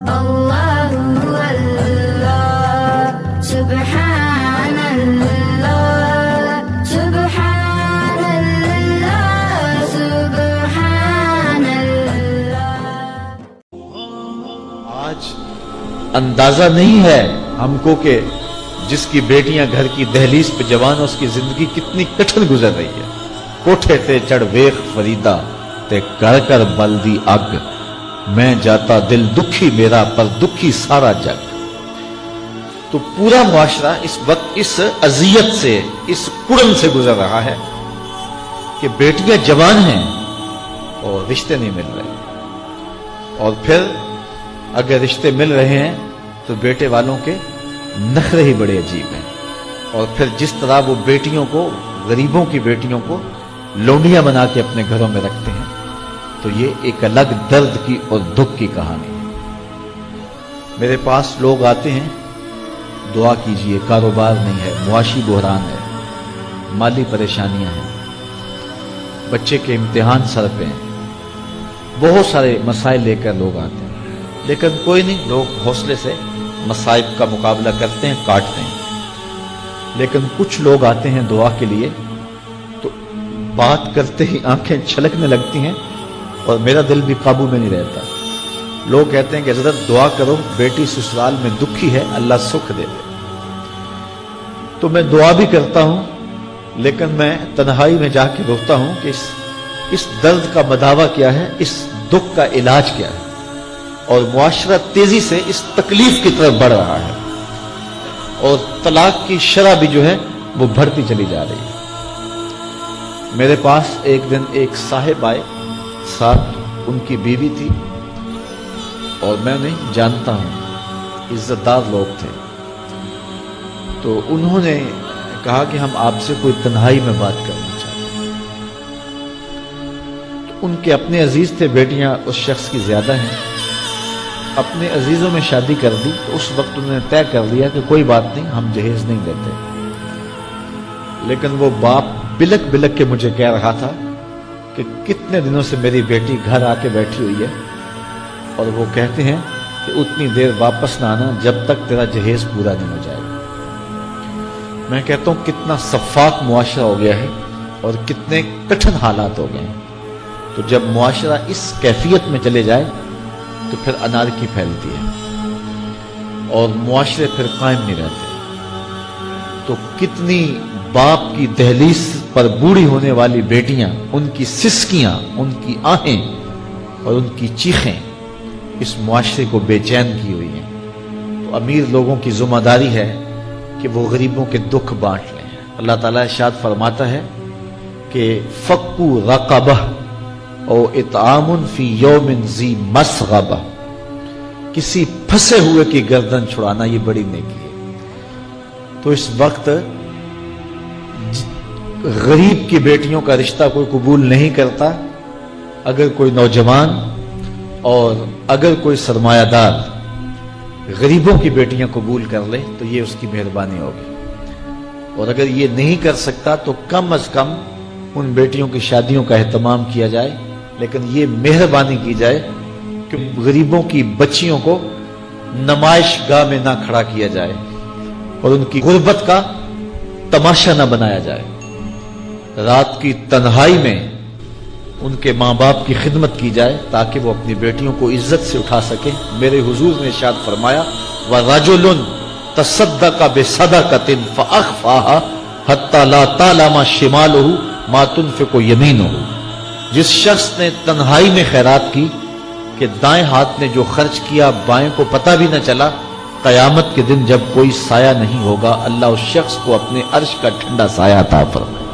اللہ اللہ سبحان اللہ سبحان اللہ سبحان اللہ۔ آج اندازہ نہیں ہے ہم کو کہ جس کی بیٹیاں گھر کی دہلیز پہ جوان اس کی زندگی کتنی کٹھن گزر رہی ہے۔ کوٹھے تے چڑھ ویخ فریدا تے کر کر بلدی اگ، میں جاتا دل دکھی میرا پر دکھی سارا جگ۔ تو پورا معاشرہ اس وقت اس اذیت سے، اس کڑن سے گزر رہا ہے کہ بیٹیاں جوان ہیں اور رشتے نہیں مل رہے، اور پھر اگر رشتے مل رہے ہیں تو بیٹے والوں کے نخرے ہی بڑے عجیب ہیں، اور پھر جس طرح وہ بیٹیوں کو، غریبوں کی بیٹیوں کو لونڈیاں بنا کے اپنے گھروں میں رکھتے ہیں، تو یہ ایک الگ درد کی اور دکھ کی کہانی ہے۔ میرے پاس لوگ آتے ہیں، دعا کیجئے، کاروبار نہیں ہے، معاشی بحران ہے، مالی پریشانیاں ہیں، بچے کے امتحان سر پہ ہیں، بہت سارے مسائل لے کر لوگ آتے ہیں، لیکن کوئی نہیں، لوگ حوصلے سے مصائب کا مقابلہ کرتے ہیں، کاٹتے ہیں۔ لیکن کچھ لوگ آتے ہیں دعا کے لیے تو بات کرتے ہی آنکھیں چھلکنے لگتی ہیں اور میرا دل بھی قابو میں نہیں رہتا۔ لوگ کہتے ہیں کہ حضرت دعا کرو، بیٹی سسرال میں دکھی ہے، اللہ سکھ دے دے۔ تو میں دعا بھی کرتا ہوں، لیکن میں تنہائی میں جا کے روتا ہوں کہ اس درد کا مداوع کیا ہے، اس دکھ کا علاج کیا ہے، اور معاشرہ تیزی سے اس تکلیف کی طرف بڑھ رہا ہے، اور طلاق کی شرح بھی جو ہے وہ بڑھتی چلی جا رہی ہے۔ میرے پاس ایک دن ایک صاحب آئے، ساتھ ان کی بیوی تھی، اور میں انہیں جانتا ہوں، عزت دار لوگ تھے۔ تو انہوں نے کہا کہ ہم آپ سے کوئی تنہائی میں بات کرنا چاہتے ہیں۔ تو ان کے اپنے عزیز تھے، بیٹیاں اس شخص کی زیادہ ہیں، اپنے عزیزوں میں شادی کر دی۔ تو اس وقت انہوں نے طے کر لیا کہ کوئی بات نہیں، ہم جہیز نہیں دیتے۔ لیکن وہ باپ بلک بلک کے مجھے کہہ رہا تھا کہ کتنے دنوں سے میری بیٹی گھر آ کے بیٹھی ہوئی ہے، اور وہ کہتے ہیں کہ اتنی دیر واپس نہ آنا جب تک تیرا جہیز پورا نہیں ہو جائے گا۔ میں کہتا ہوں کتنا صفاق معاشرہ ہو گیا ہے اور کتنے کٹھن حالات ہو گئے ہیں۔ تو جب معاشرہ اس کیفیت میں چلے جائے تو پھر انارکی پھیلتی ہے اور معاشرے پھر قائم نہیں رہتے۔ تو کتنی باپ کی دہلیز پر بوڑھی ہونے والی بیٹیاں، ان کی سسکیاں، ان کی آہیں اور ان کی چیخیں اس معاشرے کو بے چین کی ہوئی ہیں۔ تو امیر لوگوں کی ذمہ داری ہے کہ وہ غریبوں کے دکھ بانٹ لیں۔ اللہ تعالیٰ ارشاد فرماتا ہے کہ فَقُّ رَقَبَةٍ او اطعام فی یوم ذی مسغبہ، کسی پھنسے ہوئے کی گردن چھڑانا یہ بڑی نیکی ہے۔ تو اس وقت غریب کی بیٹیوں کا رشتہ کوئی قبول نہیں کرتا۔ اگر کوئی نوجوان اور اگر کوئی سرمایہ دار غریبوں کی بیٹیاں قبول کر لے تو یہ اس کی مہربانی ہوگی، اور اگر یہ نہیں کر سکتا تو کم از کم ان بیٹیوں کی شادیوں کا اہتمام کیا جائے، لیکن یہ مہربانی کی جائے کہ غریبوں کی بچیوں کو نمائش گاہ میں نہ کھڑا کیا جائے اور ان کی غربت کا تماشا نہ بنایا جائے۔ رات کی تنہائی میں ان کے ماں باپ کی خدمت کی جائے تاکہ وہ اپنی بیٹیوں کو عزت سے اٹھا سکیں۔ میرے حضور نے ارشاد فرمایا وَرَجُلٌ تَصَدَّقَ بِصَدَقَةٍ فَأَخْفَاهَا حَتَّى لَا تَعْلَمَ شِمَالُهُ مَا تُنْفِقُ يَمِينُهُ، جس شخص نے تنہائی میں خیرات کی کہ دائیں ہاتھ نے جو خرچ کیا بائیں کو پتہ بھی نہ چلا، قیامت کے دن جب کوئی سایہ نہیں ہوگا اللہ اس شخص کو اپنے عرش کا ٹھنڈا سایہ عطا فرمائے۔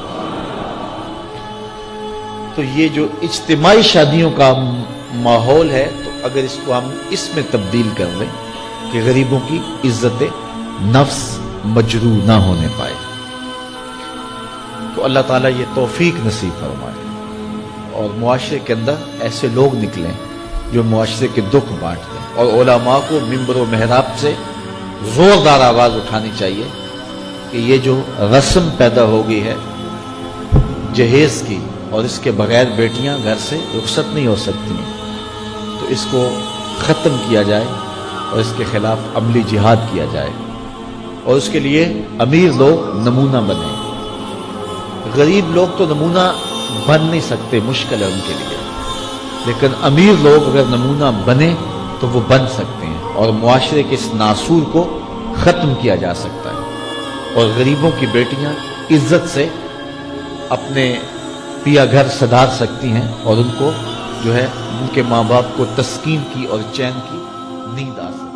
تو یہ جو اجتماعی شادیوں کا ماحول ہے، تو اگر اس کو ہم اس میں تبدیل کر لیں کہ غریبوں کی عزت نفس مجروح نہ ہونے پائے، تو اللہ تعالیٰ یہ توفیق نصیب فرمائے اور معاشرے کے اندر ایسے لوگ نکلیں جو معاشرے کے دکھ بانٹ دیں۔ اور علماء کو ممبر و محراب سے زوردار آواز اٹھانی چاہیے کہ یہ جو رسم پیدا ہو گئی ہے جہیز کی، اور اس کے بغیر بیٹیاں گھر سے رخصت نہیں ہو سکتی ہیں، تو اس کو ختم کیا جائے اور اس کے خلاف عملی جہاد کیا جائے، اور اس کے لیے امیر لوگ نمونہ بنیں۔ غریب لوگ تو نمونہ بن نہیں سکتے، مشکل ہے ان کے لیے، لیکن امیر لوگ اگر نمونہ بنے تو وہ بن سکتے ہیں، اور معاشرے کے اس ناسور کو ختم کیا جا سکتا ہے، اور غریبوں کی بیٹیاں عزت سے اپنے پیا گھر سدھار سکتی ہیں، اور ان کو جو ہے ان کے ماں باپ کو تسکین کی اور چین کی نیند آ سکتی ہے۔